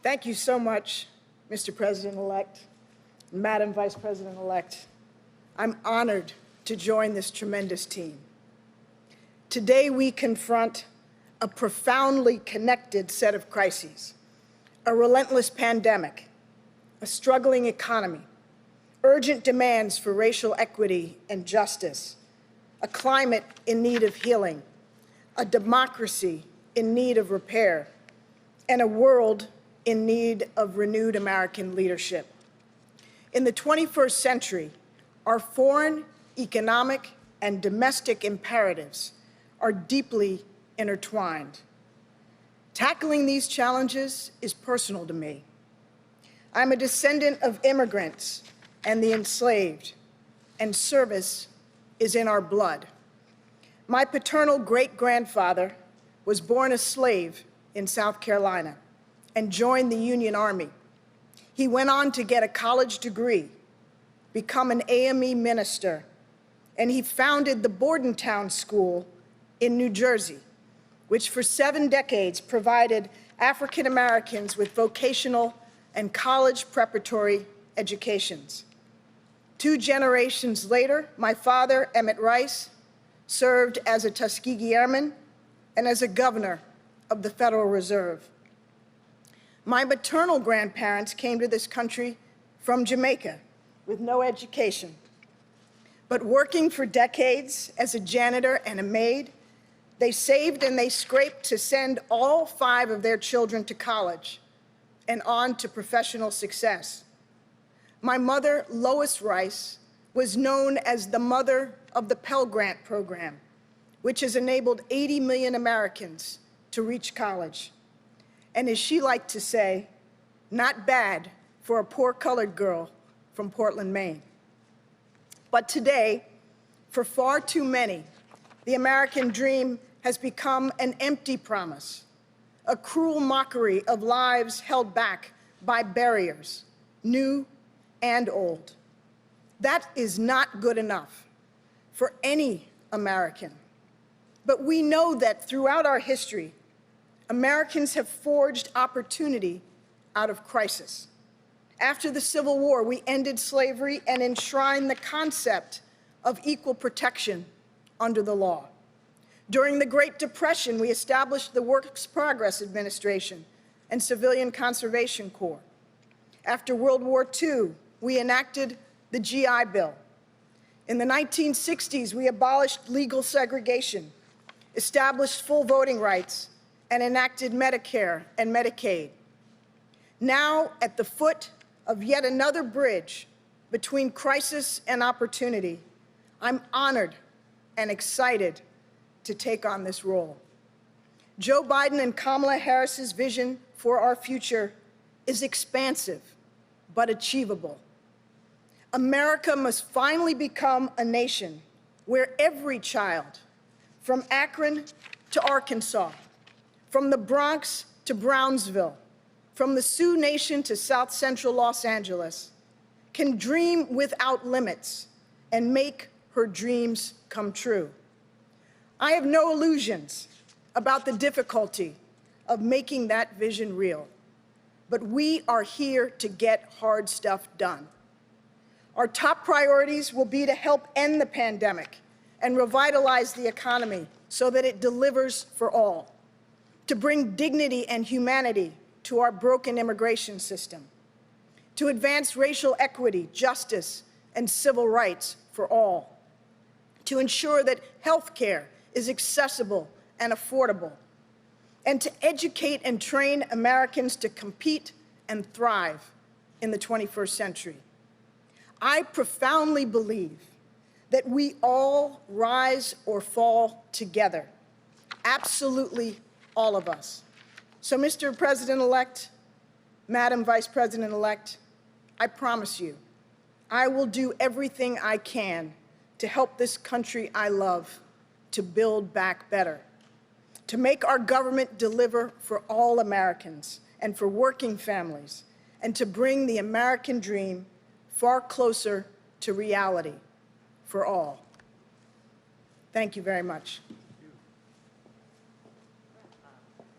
Thank you so much, Mr. President-elect, Madam Vice President-elect. I'm honored to join this tremendous team. Today, we confront a profoundly connected set of crises: a relentless pandemic, a struggling economy, urgent demands for racial equity and justice, a climate in need of healing, a democracy in need of repair, and a world in need of renewed American leadership. In the 21st century, our foreign, economic, and domestic imperatives are deeply intertwined. Tackling these challenges is personal to me. I'm a descendant of immigrants and the enslaved, and service is in our blood. My paternal great-grandfather was born a slave in South Carolina and joined the Union Army. He went on to get a college degree, become an AME minister, and he founded the Bordentown School in New Jersey, which for 7 decades provided African Americans with vocational and college preparatory educations. 2 generations later, my father, Emmett Rice, served as a Tuskegee Airman and as a governor of the Federal Reserve. My maternal grandparents came to this country from Jamaica with no education. But working for decades as a janitor and a maid, they saved and they scraped to send all 5 of their children to college and on to professional success. My mother, Lois Rice, was known as the mother of the Pell Grant program, which has enabled 80 million Americans to reach college. And as she liked to say, not bad for a poor colored girl from Portland, Maine. But today, for far too many, the American dream has become an empty promise, a cruel mockery of lives held back by barriers, new and old. That is not good enough for any American. But we know that throughout our history, Americans have forged opportunity out of crisis. After the Civil War, we ended slavery and enshrined the concept of equal protection under the law. During the Great Depression, we established the Works Progress Administration and Civilian Conservation Corps. After World War II, we enacted the GI Bill. In the 1960s, we abolished legal segregation, established full voting rights, and enacted Medicare and Medicaid. Now, at the foot of yet another bridge between crisis and opportunity, I'm honored and excited to take on this role. Joe Biden and Kamala Harris's vision for our future is expansive but achievable. America must finally become a nation where every child, from Akron to Arkansas, from the Bronx to Brownsville, from the Sioux Nation to South Central Los Angeles, can dream without limits and make her dreams come true. I have no illusions about the difficulty of making that vision real, but we are here to get hard stuff done. Our top priorities will be to help end the pandemic and revitalize the economy so that it delivers for all, to bring dignity and humanity to our broken immigration system, to advance racial equity, justice, and civil rights for all, to ensure that health care is accessible and affordable, and to educate and train Americans to compete and thrive in the 21st century. I profoundly believe that we all rise or fall together, absolutely all of us. So, Mr. President-elect, Madam Vice President-elect, I promise you, I will do everything I can to help this country I love to build back better, to make our government deliver for all Americans and for working families, and to bring the American dream far closer to reality for all. Thank you very much.